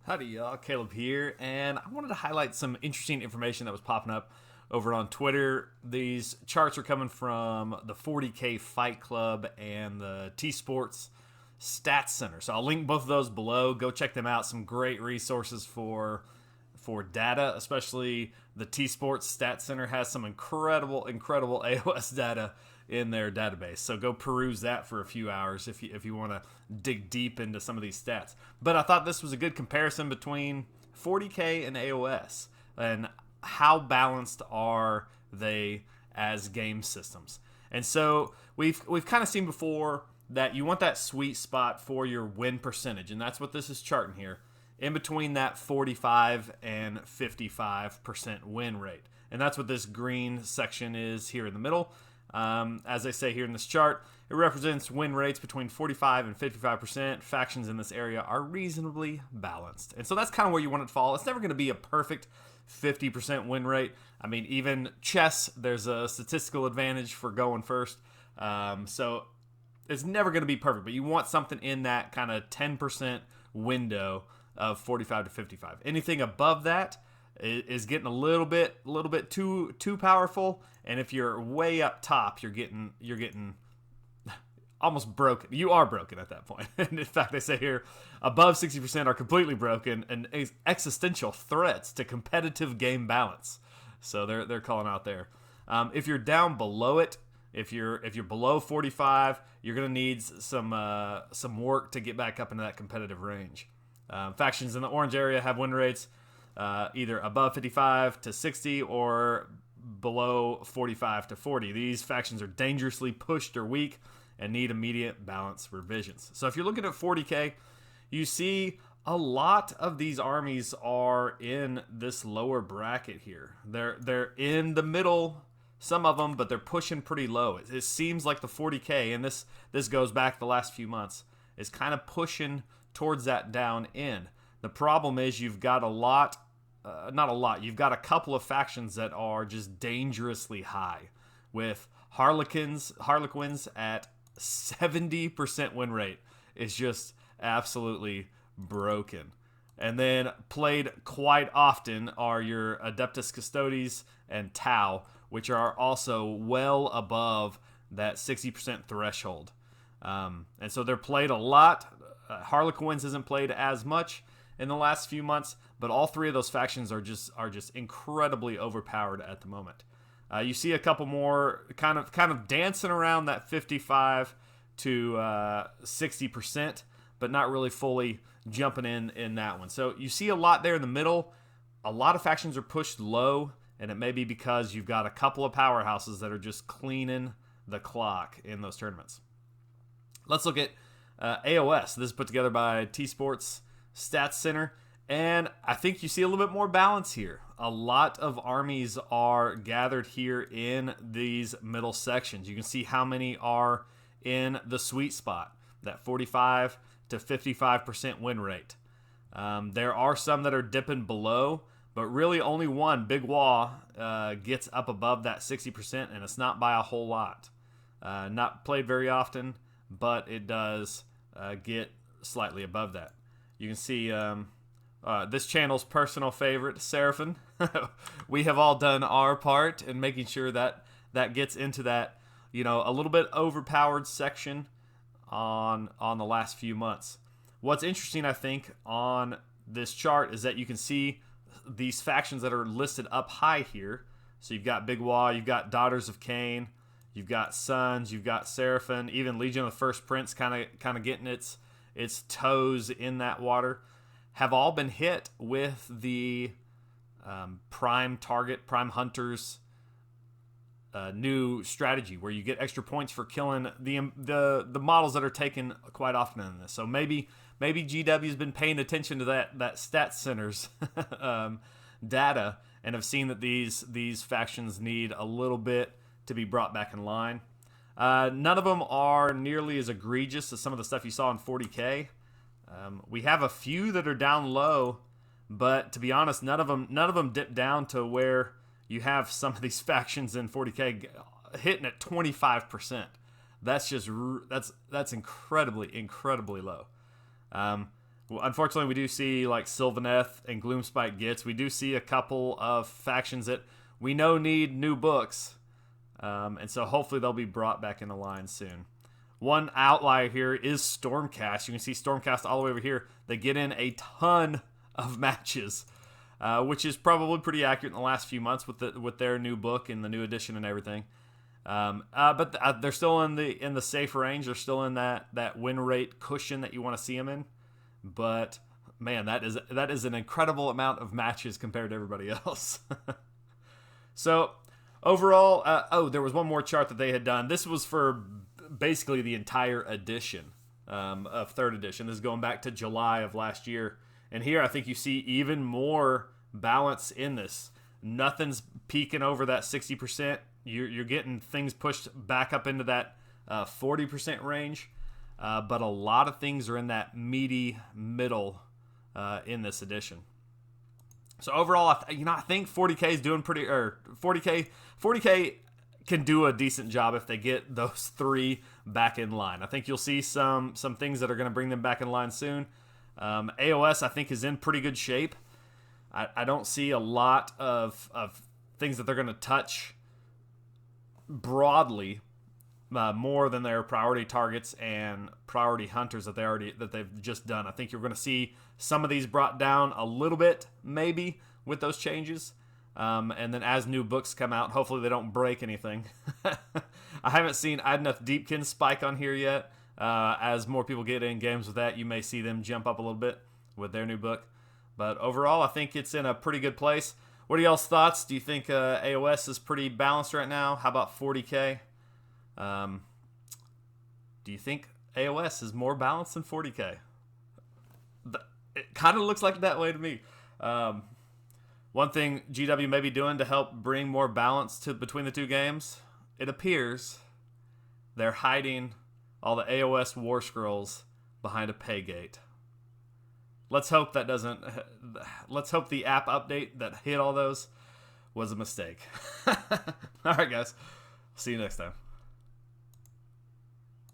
Howdy, y'all. Caleb here, and I wanted to highlight some interesting information that was popping up over on Twitter. These charts are coming from the 40K Fight Club and the T Sports Stats Center. So I'll link both of those below. Go check them out. Some great resources for data, especially the T Sports Stats Center has some incredible AOS data in their database. So go peruse that for a few hours if you want to dig deep into some of these stats. But I thought this was a good comparison between 40K and AOS and how balanced are they as game systems. And so we've kind of seen before that you want that sweet spot for your win percentage, and that's what this is charting here, in between that 45 and 55% win rate. And that's what this green section is here in the middle. As I say here in this chart, it represents win rates between 45 and 55%. Factions in this area are reasonably balanced. And so that's kind of where you want it to fall. It's never going to be a perfect 50% win rate. I mean, even chess, there's a statistical advantage for going first. So it's never going to be perfect, but you want something in that kind of 10% window of 45 to 55. Anything above that is getting a little bit too powerful, and if you're way up top, you're getting almost broken. You are broken at that point. And in fact, they say here above 60% are completely broken and existential threats to competitive game balance. So they're calling out there. If you're down below it, if you're below 45, you're gonna need some work to get back up into that competitive range. Factions in the orange area have win rates either above 55 to 60 or below 45 to 40. These factions are dangerously pushed or weak and need immediate balance revisions. So if you're looking at 40K, you see a lot of these armies are in this lower bracket here. They're in the middle, some of them, but they're pushing pretty low. It seems like the 40K, and this goes back the last few months, is kind of pushing towards that down end. The problem is you've got you've got a couple of factions that are just dangerously high, with Harlequins at 70% win rate is just absolutely broken. And then played quite often are your Adeptus Custodes and Tau, which are also well above that 60% threshold. And so they're played a lot. Harlequins isn't played as much in the last few months, but all three of those factions are just incredibly overpowered at the moment. You see a couple more kind of dancing around that 55 to 60%, but not really fully jumping in that one. So you see a lot there in the middle. A lot of factions are pushed low, and it may be because you've got a couple of powerhouses that are just cleaning the clock in those tournaments. Let's look at AOS. This is put together by T Sports Stats Center, and I think you see a little bit more balance here. A lot of armies are gathered here in these middle sections. You can see how many are in the sweet spot, that 45 to 55% win rate. There are some that are dipping below, but really only one, Big Wah, gets up above that 60%, and it's not by a whole lot. Not played very often, but it does get slightly above that. You can see this channel's personal favorite, Seraphim. We have all done our part in making sure that gets into that, a little bit overpowered section on the last few months. What's interesting, I think, on this chart is that you can see these factions that are listed up high here. So you've got Big Wah, you've got Daughters of Cain, you've got Sons, you've got Seraphim, even Legion of the First Prince kind of getting its toes in that water, have all been hit with the Prime Hunters new strategy, where you get extra points for killing the models that are taken quite often in this. So maybe GW's been paying attention to that Stats Center's data and have seen that these factions need a little bit to be brought back in line. None of them are nearly as egregious as some of the stuff you saw in 40K. We have a few that are down low, but to be honest, none of them dip down to where you have some of these factions in 40K hitting at 25%. That's incredibly low. Well, unfortunately, we do see like Sylvaneth and Gloomspite Gits. We do see a couple of factions that we know need new books, and so hopefully they'll be brought back into line soon. One outlier here is Stormcast. You can see Stormcast all the way over here. They get in a ton of matches, which is probably pretty accurate in the last few months with their new book and the new edition and everything. But they're still in the safe range. They're still in that win rate cushion that you want to see them in. But man, that is an incredible amount of matches compared to everybody else. So overall, there was one more chart that they had done. This was for basically the entire edition of third edition. This is going back to July of last year. And here I think you see even more balance in this. Nothing's peaking over that 60%. You're getting things pushed back up into that 40% range. But a lot of things are in that meaty middle in this edition. So overall, I think 40K is doing pretty, or 40K can do a decent job if they get those three back in line. I think you'll see some things that are going to bring them back in line soon. AOS, I think, is in pretty good shape. I don't see a lot of things that they're going to touch broadly more than their priority targets and priority hunters that they've just done. I think you're going to see some of these brought down a little bit, maybe, with those changes. And then as new books come out, hopefully they don't break anything. I haven't seen Enough Deepkin spike on here yet. As more people get in games with that, you may see them jump up a little bit with their new book. But overall, I think it's in a pretty good place. What are y'all's thoughts? Do you think AOS is pretty balanced right now? How about 40K? Do you think AOS is more balanced than 40K? It kind of looks like that way to me. One thing GW may be doing to help bring more balance between the two games, it appears they're hiding all the AOS War Scrolls behind a pay gate. Let's hope that doesn't. Let's hope the app update that hit all those was a mistake. All right, guys. See you next time.